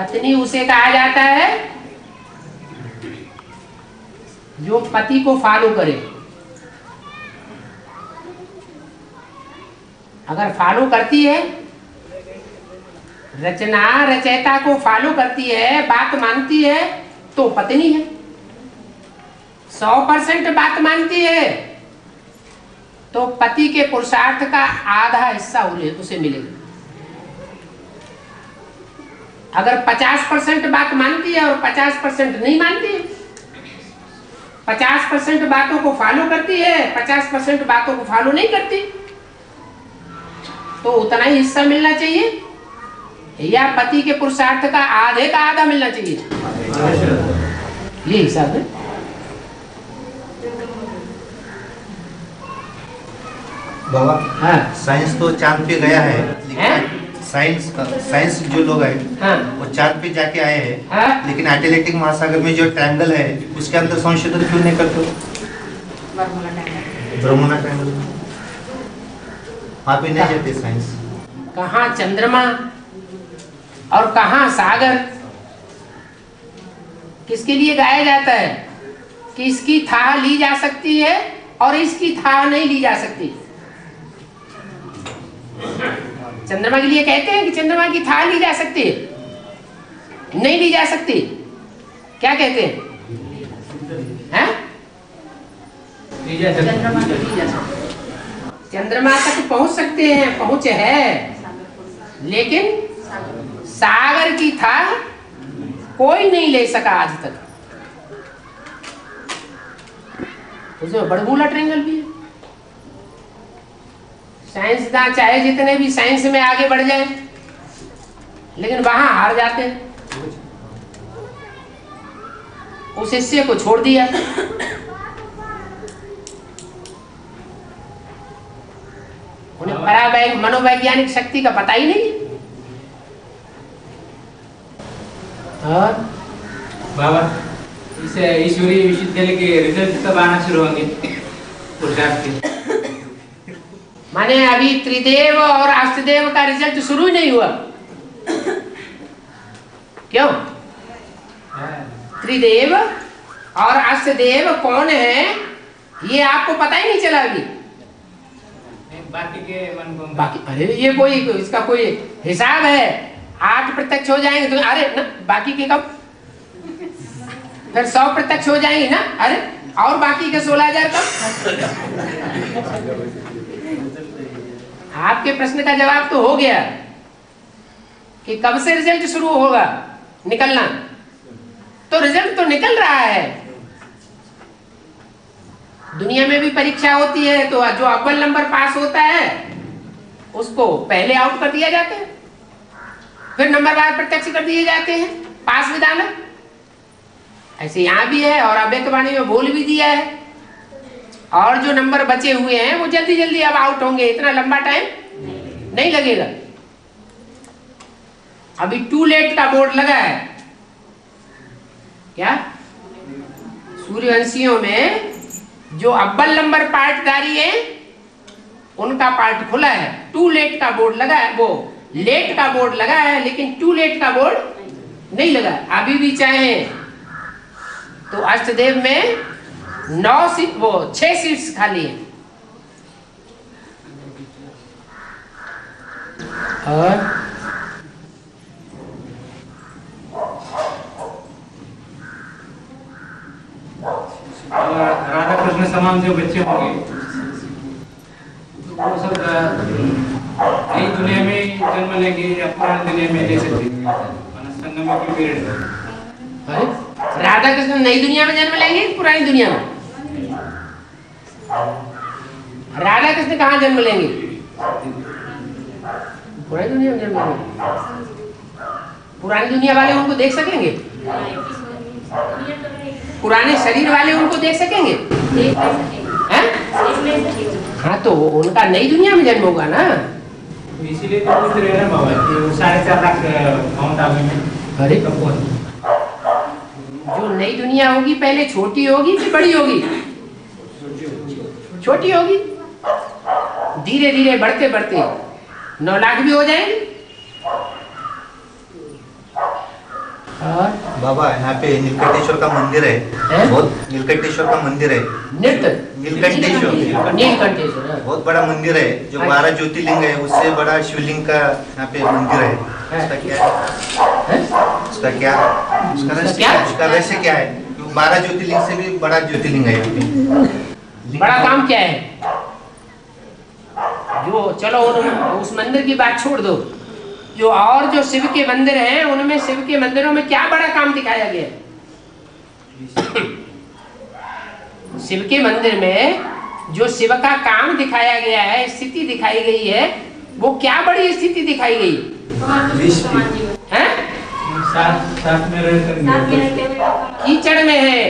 पत्नी उसे कहा जाता है जो पति को फॉलो करे। अगर फॉलो करती है, रचना रचयिता को फॉलो करती है, बात मानती है, तो पत्नी है। 100% बात मानती है तो पति के पुरुषार्थ का आधा हिस्सा उसे मिलेगा। अगर 50% बात मानती है और 50% नहीं मानती, 50% बातों को फॉलो करती है, 50% बातों को फॉलो नहीं करती, तो उतना ही हिस्सा मिलना चाहिए या पति के पुरुषार्थ का आधे का आधा मिलना चाहिए? ये हिसाब है। बाबा, हाँ, साइंस तो चांद पे गया है, साइंस जो लोग हैं हाँ, वो चांद पे जाके आए हैं, हाँ? लेकिन अटलांटिक महासागर में जो ट्रायंगल है उसके अंदर संशोधन क्यों नहीं करते? बर्मुडा ट्रायंगल वहाँ पे नहीं जाते साइंस। कहाँ चंद्रमा और कहाँ सागर? किसके लिए गाया जाता है कि इसकी थाह ली जा सकती है और इसकी थाह नहीं ली जा सकती? चंद्रमा के लिए कहते हैं कि चंद्रमा की थाह ली जा सकती है, नहीं ली जा सकती। क्या कहते हैं? हैं? चंद्रमा तक पहुंच सकते हैं, पहुंच है, लेकिन सागर की थाह कोई नहीं ले सका आज तक। उसमें बड़बूला ट्रायंगल भी है। साइंसदान चाहे जितने भी साइंस में आगे बढ़ जाए, लेकिन वहां हार जाते हैं। उस हिस्से को छोड़ दिया। उन्हें मनोवैज्ञानिक शक्ति का पता ही नहीं। और बाबा, इस ईश्वरीय विश्वविद्यालय के रिजल्ट कब आना शुरू होंगे? पुरुषार्थ के माने अभी त्रिदेव और अष्टदेव का रिजल्ट शुरू ही नहीं हुआ। क्यों? त्रिदेव और अष्टदेव कौन है ये आपको पता ही नहीं चला अभी। बाकी के मन को बाकी अरे ये कोई इसका कोई हिसाब है? 8 प्रत्यक्ष हो जाएंगे तो अरे ना, बाकी के कब? फिर 100 प्रत्यक्ष हो जाएंगे ना, अरे और बाकी के 16,000 कब? आपके प्रश्न का जवाब तो हो गया कि कब से रिजल्ट शुरू होगा निकलना। तो रिजल्ट तो निकल रहा है। दुनिया में भी परीक्षा होती है तो जो अव्वल नंबर पास होता है उसको पहले आउट कर दिया जाता है, फिर नंबरवार प्रत्यक्ष कर दिए जाते हैं, पास विधान। ऐसे यहाँ भी है और अभ्यक्तवाणी में बोल भी दिया है। और जो नंबर बचे हुए हैं वो जल्दी जल्दी अब आउट होंगे, इतना लंबा टाइम नहीं लगेगा। अभी टू लेट का बोर्ड लगा है क्या? सूर्यवंशियों में जो अव्वल नंबर पार्टधारी है उनका पार्ट खुला है। टू लेट का बोर्ड लगा है, वो लेट का बोर्ड लगा है, लेकिन टू लेट का बोर्ड नहीं लगा। अभी भी चाहे तो अष्टदेव में 6 सीट्स खाली है। और राधा कृष्ण समान जो बच्चे होंगे वो सब नई दुनिया में जन्म लेंगे या पुरानी दुनिया में ले सकते हैं? संगम की पीरियड है। राधा कृष्ण नई दुनिया में जन्म लेंगे पुरानी दुनिया में? राधा कृष्ण कहाँ जन्म लेंगे? पुरानी दुनिया में जन्म लेंगे। पुरानी दुनिया वाले उनको देख सकेंगे? पुराने शरीर वाले उनको देख सकेंगे? हैं? हाँ, तो उनका नई दुनिया में जन्म होगा ना। इसीलिए तो पूछ रहे हैं बाबा कि 4.5 लाख माउंट आबू में अरे कब जो नई दुनिया होगी पहले छोटी होगी कि बड़ी होगी? छोटी होगी। धीरे धीरे बढ़ते बढ़ते 9 लाख भी हो जाएंगे। और बाबा यहाँ पे नीलकंठेश्वर का मंदिर है, हैं? बहुत नीलकंठेश्वर का मंदिर है, नीलकंठेश्वर नीलकंठेश्वर, हाँ। बहुत बड़ा मंदिर है, जो 12 ज्योतिर्लिंग है उससे बड़ा शिवलिंग का यहाँ पे मंदिर है। उसका क्या है? हैं? उसका क्या, उसका रहस्य क्या? क्या है? उसका रहस्य क्या है? 12 ज्योतिर्लिंग से भी बड़ा ज्योतिर्लिंग है यहाँ पे। बड़ा काम क्या है? जो चलो उस मंदिर की बात छोड़ दो, जो और जो शिव के मंदिर हैं उनमें, शिव के मंदिरों में क्या बड़ा काम दिखाया गया है? शिव के मंदिर में जो शिव का काम दिखाया गया है, स्थिति दिखाई गई है, वो क्या बड़ी स्थिति दिखाई गई है? साथ में रहते कीचड़ में है,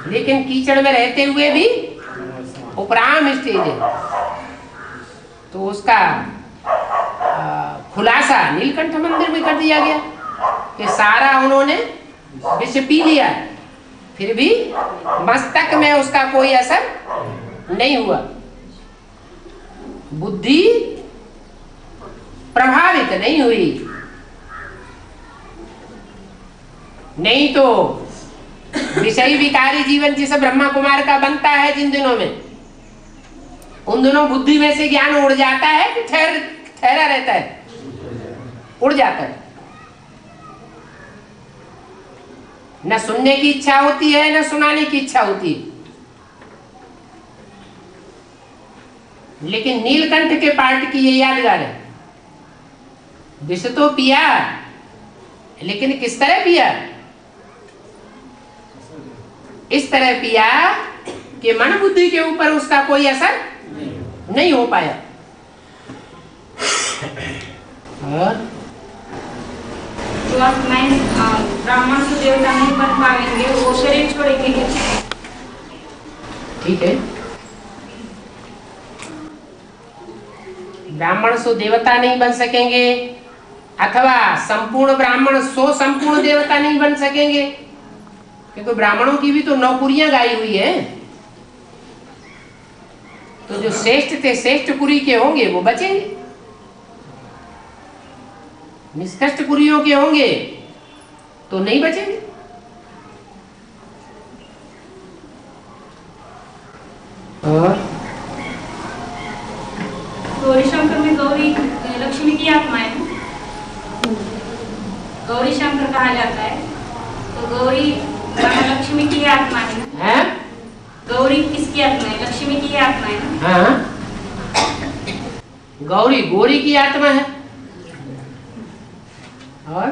लेकिन कीचड़ में रहते हुए भी उपराम स्टेज है। तो उसका खुलासा नीलकंठ मंदिर में कर दिया गया कि सारा उन्होंने विष पी लिया, फिर भी मस्तक में उसका कोई असर नहीं हुआ, बुद्धि प्रभावित नहीं हुई। नहीं तो विषयी विकारी जीवन जिसे ब्रह्मा कुमार का बनता है जिन दिनों में, उन दिनों बुद्धि में से ज्ञान उड़ जाता है कि ठहरा रहता है? उड़ जाता है। न सुनने की इच्छा होती है, न सुनाने की इच्छा होती है। लेकिन नीलकंठ के पार्ट की ये यादगार है, विष तो पिया, लेकिन किस तरह पिया? इस तरह पिया कि मन बुद्धि के ऊपर उसका कोई असर नहीं हो पाया। और जो आप ब्राह्मण से देवता नहीं बन पाएंगे, वो शरीर छोड़ेंगे। ठीक है, ब्राह्मण सो देवता नहीं बन सकेंगे, अथवा संपूर्ण ब्राह्मण सो संपूर्ण देवता नहीं बन सकेंगे, क्योंकि ब्राह्मणों की भी तो नौकुरियां गाई हुई है। तो जो श्रेष्ठ थे, श्रेष्ठ कुरी के होंगे वो बचेंगे, निष्कृष्ट कुरियों के होंगे तो नहीं बचेंगे। और गौरी शंकर में गौरी लक्ष्मी की आत्मा है, गौरी शंकर कहा जाता है, तो गौरी लक्ष्मी की आत्मा है ना? है? गौरी किसकी आत्मा है? लक्ष्मी की आत्मा है ना? हाँ, गौरी गौरी की आत्मा है। और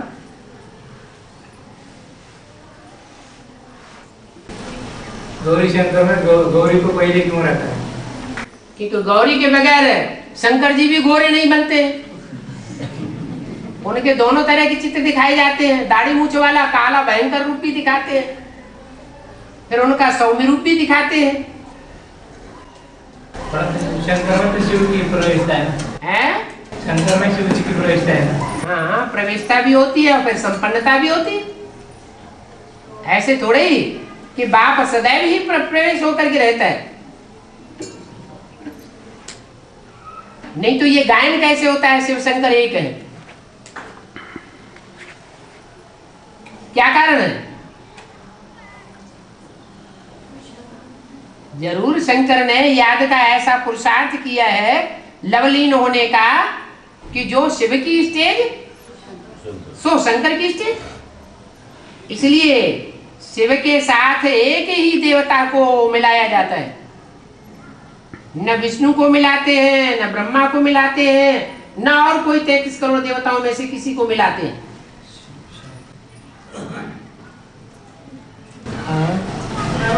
गौरी शंकर में गौरी को पहले क्यों रखा है? क्योंकि गौरी के बगैर शंकर जी भी गोरे नहीं बनते। उनके दोनों तरह के चित्र दिखाए जाते हैं, दाढ़ी मूछ वाला काला भयंकर रूप भी दिखाते हैं, फिर उनका सौम्य रूप भी दिखाते हैं। शंकर में तो शिव की प्रवेशता है, शंकर में शिव जी की प्रवेशता है। हाँ, प्रवेशता भी होती है और फिर संपन्नता भी होती है। ऐसे थोड़े ही कि बाप सदैव ही प्रवेश होकर के रहता है। नहीं तो ये गायन कैसे होता है शिव शंकर एक है? क्या कारण है? जरूर शंकर ने याद का ऐसा पुरुषार्थ किया है लवलीन होने का कि जो शिव की स्टेज सो शंकर की स्टेज। इसलिए शिव के साथ एक ही देवता को मिलाया जाता है, न विष्णु को मिलाते हैं, न ब्रह्मा को मिलाते हैं, न और कोई 33 करोड़ देवताओं में से किसी को मिलाते हैं।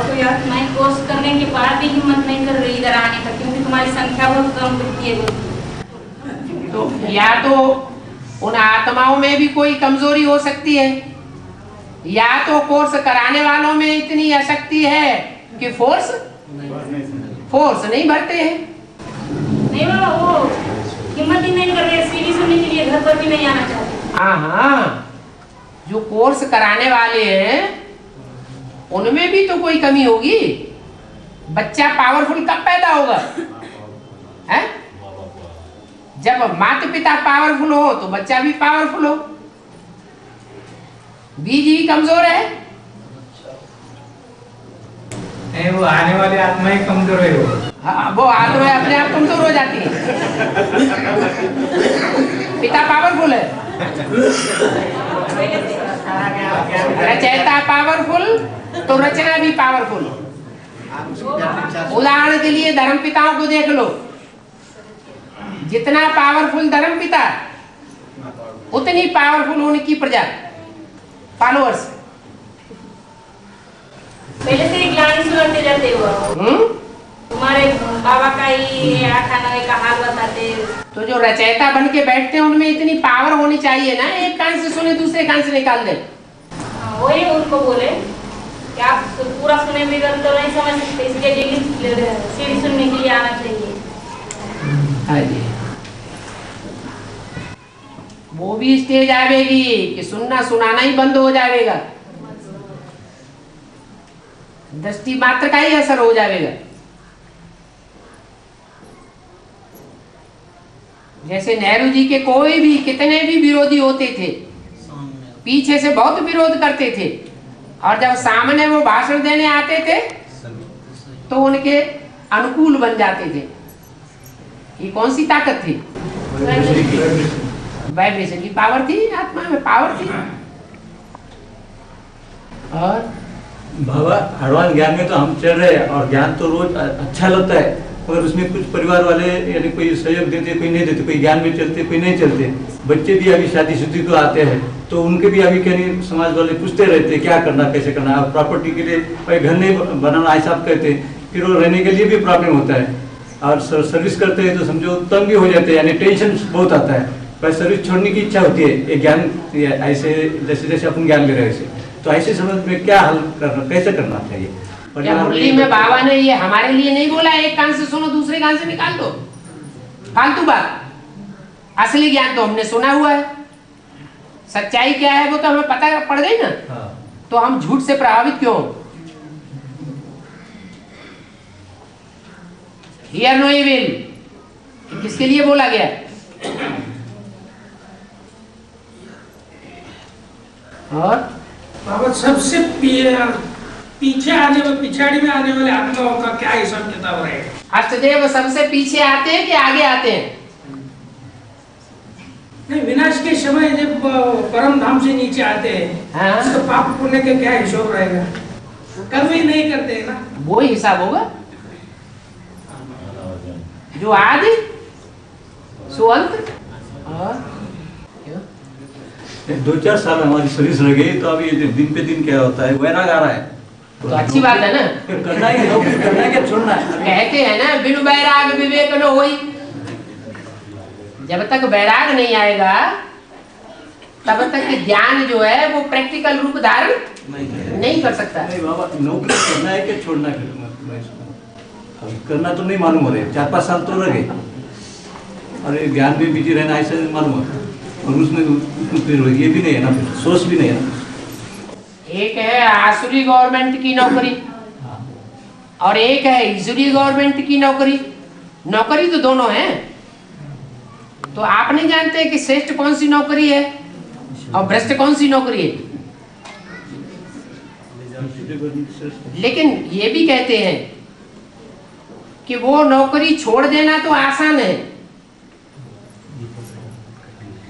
कोई आत्माएं कोर्स करने के बाद भी हिम्मत नहीं कर रही इधर आने का, क्योंकि तुम्हारी संख्या बहुत कम दिखती है। तो या तो उन आत्माओं में भी कोई कमजोरी हो सकती है, या तो कोर्स कराने वालों में इतनी अशक्ति है कि फोर्स नहीं भरते हैं। नहीं बाबा, वो हिम्मत ही नहीं कर रहे, सीढ़ी सुनने के लिए घर पर भी नहीं आना चाहते। हाँ, जो कोर्स कराने वाले हैं उनमें भी तो कोई कमी होगी। बच्चा पावरफुल कब पैदा होगा? है? जब माता पिता पावरफुल हो तो बच्चा भी पावरफुल हो। बीज ही कमजोर है। नहीं, वो आने वाली आत्मा ही कमजोर है वो। हाँ, वो आत्मा अपने आप कमजोर हो जाती है। पिता पावरफुल है, रचयिता पावरफुल, तो रचना भी पावरफुल। उदाहरण के लिए धर्म पिताओं को देख लो, जितना पावरफुल धर्म पिता उतनी पावरफुल उनकी प्रजा, फॉलोअर्स। पहले से ज्ञानी सुनाते जाते हो तुम्हारे बाबा का ही खाना का हाल बताते। तो जो रचयिता बन के बैठते हैं उनमें इतनी पावर होनी चाहिए ना, एक कान से सुने दूसरे कान से निकाल दे। वही उनको बोले कि आप पूरा सुने बिगड़ तो नहीं समझ सकते, इसलिए डेली सीढ़ी सुनने के लिए आना चाहिए। हाँ जी, वो भी स्टेज आवेगी कि सुनना सुनाना ही बंद हो जाएगा, दृष्टि मात्र का ही असर हो जाएगा। जैसे नेहरू जी के कोई भी कितने भी विरोधी होते थे, पीछे से बहुत विरोध करते थे, और जब सामने वो भाषण देने आते थे तो उनके अनुकूल बन जाते थे। ये कौन सी ताकत थी? वाइब्रेशन की पावर थी, आत्मा में पावर थी। और बाबा एडवांस ज्ञान में तो हम चल रहे हैं और ज्ञान तो रोज अच्छा लगता है, मगर उसमें कुछ परिवार वाले यानी कोई सहयोग देते, कोई नहीं देते, कोई ज्ञान में चलते, कोई नहीं चलते। बच्चे भी अभी शादीशुदी को आते हैं तो उनके भी अभी कहीं समाज वाले पूछते रहते हैं क्या करना, कैसे करना। और प्रॉपर्टी के लिए कोई घर नहीं बनाना ऐसा आप कहते हैं, फिर वो रहने के लिए भी प्रॉब्लम होता है। और सर्विस करते हैं तो समझो तंग भी हो जाते हैं, यानी टेंशन बहुत आता है। पर सर्विस छोड़ने की इच्छा होती है, ये ज्ञान ऐसे जैसे जैसे अपन ज्ञान ले रहे हैं तो ऐसे समझ में क्या हल करना, कैसे करना चाहिए। क्या मुरली में बाबा ने ये हमारे लिए नहीं बोला एक कान से सुनो दूसरे कान से निकाल दो, फालतू बात। असली ज्ञान तो हमने सुना हुआ है, सच्चाई क्या है वो तो हमें पता पड़ गई ना। हाँ। तो हम झूठ से प्रभावित क्यों? हियर नो इविल किसके लिए बोला गया? और बाबा सबसे पीछे आने में, पिछाड़ी में आने वाले आत्माओं का क्या हिसाब किताब रहेगा? अष्टदेव सबसे पीछे आते हैं कि आगे आते हैं? नहीं, विनाश के समय जब परम धाम से नीचे आते हैं, हाँ? उसका पाप पुण्य का क्या हिसाब रहेगा? कर्म ही नहीं करते हैं ना, वो ही हिसाब होगा जो आदि सो अंत। और 2-4 साल हमारी सर्विस रह गई तो अभी दिन पे दिन क्या होता है, वैराग आ रहा है तो अच्छी बात है ना। फिर करना ही, नौकरी करना है क्या छोड़ना है। कहते हैं ना बिनु बैराग विवेक न होई। जब तक बैराग नहीं आएगा तब तक ज्ञान जो है वो प्रैक्टिकल रूप धारण नहीं कर सकता। नहीं बाबा, नौकरी करना है क्या छोड़ना है, करना तो नहीं मालूम हो रहे। 4-5 साल तो रह गए और ज्ञान में बिजी रहना ऐसे मालूम होता, और उसमें फिर ये भी नहीं है ना, फिर सोच भी नहीं है ना। एक है आसुरी गवर्नमेंट की नौकरी और एक है ईश्वरी गवर्नमेंट की नौकरी। नौकरी तो दोनों है, तो आप नहीं जानते कि श्रेष्ठ कौन सी नौकरी है और भ्रष्ट कौन सी नौकरी है। लेकिन ये भी कहते हैं कि वो नौकरी छोड़ देना तो आसान है,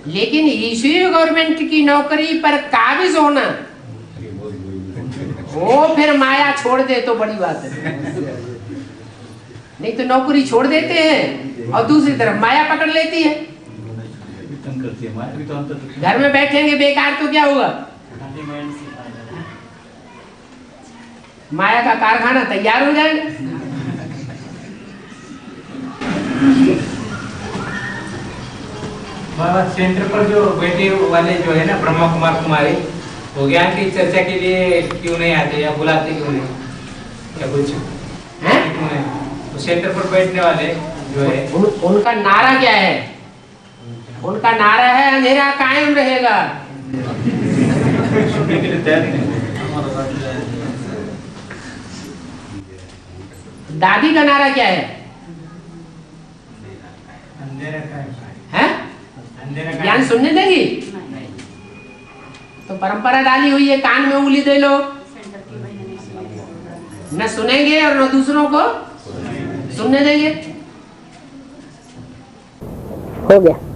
लेकिन ईश्वरीय गवर्नमेंट की नौकरी पर काबिज होना, वो फिर माया छोड़ दे तो बड़ी बात है। नहीं तो नौकरी छोड़ देते हैं और दूसरी तरफ माया पकड़ लेती है। घर में बैठेंगे बेकार तो क्या होगा? माया का कारखाना तैयार हो जाएगा। बाबा सेंटर पर जो बैठे वाले जो है ना ब्रह्मा कुमार कुमारी, वो ज्ञान की चर्चा के लिए क्यों नहीं आते या बुलाते क्यों नहीं, क्या कुछ हैं? क्यों नहीं? तो सेंटर पर बैठने वाले जो है उनका नारा क्या है? उनका नारा है अंधेरा कायम रहेगा। सुनने के लिए तैयार नहीं। दादी का नारा क्या है? अंधेरा का हैं? अंधेरा का ज्ञान सुनने देगी? तो परंपरा डाली हुई है, कान में उंगली दे लो, न सुनेंगे और न दूसरों को सुनने देंगे। हो गया।